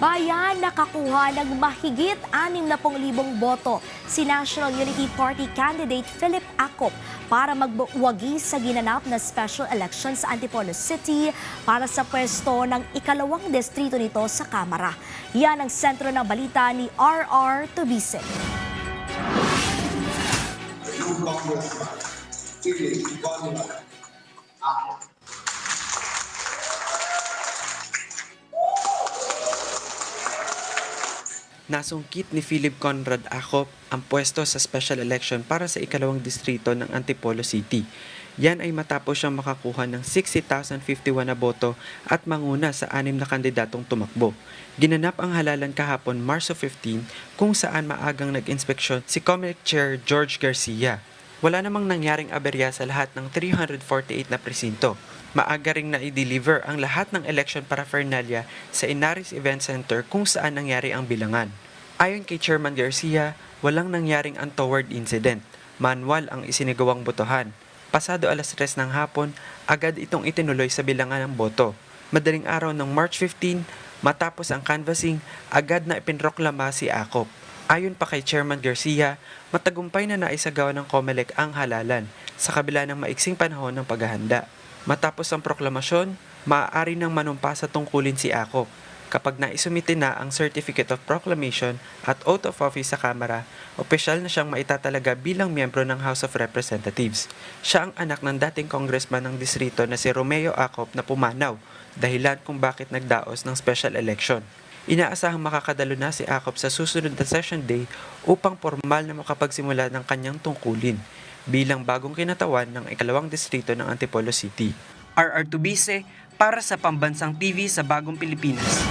Bayan nakakuha ng mahigit 60,000 boto si National Unity Party candidate Philip Acop para magwagi sa ginanap na special election sa Antipolo City para sa pwesto ng ikalawang distrito nito sa Kamara. Yan ang sentro ng balita ni RR Tubise. Nasungkit ni Philip Conrad Acop ang pwesto sa special election para sa ikalawang distrito ng Antipolo City. Yan ay matapos siyang makakuha ng 60,051 na boto at manguna sa 6 na kandidatong tumakbo. Ginanap ang halalan kahapon Marso 15 kung saan maagang nag-inspeksyon si Comelec Chair George Garcia. Wala namang nangyaring aberya sa lahat ng 348 na presinto. Maaga ring na-deliver ang lahat ng election paraphernalia sa Inaris Event Center kung saan nangyari ang bilangan. Ayon kay Chairman Garcia, walang nangyaring untoward incident. Manual ang isinagawang botohan. Pasado alas 3 ng hapon, agad itong itinuloy sa bilangan ng boto. Madaling araw ng March 15, matapos ang canvassing, agad na ipinroklama si Acop. Ayon pa kay Chairman Garcia, matagumpay na naisagawa ng COMELEC ang halalan sa kabila ng maiksing panahon ng paghahanda. Matapos ang proklamasyon, maaari nang manumpa sa tungkulin si Acop. Kapag naisumite na ang Certificate of Proclamation at Oath of Office sa Kamara, opisyal na siyang maitatalaga bilang miyembro ng House of Representatives. Siya ang anak ng dating congressman ng distrito na si Romeo Acop na pumanaw, dahilan kung bakit nagdaos ng special election. Inaasahang makakadalo na si Acop sa susunod na session day upang formal na makapagsimula ng kanyang tungkulin bilang bagong kinatawan ng ikalawang distrito ng Antipolo City. RR Tubise para sa Pambansang TV sa Bagong Pilipinas.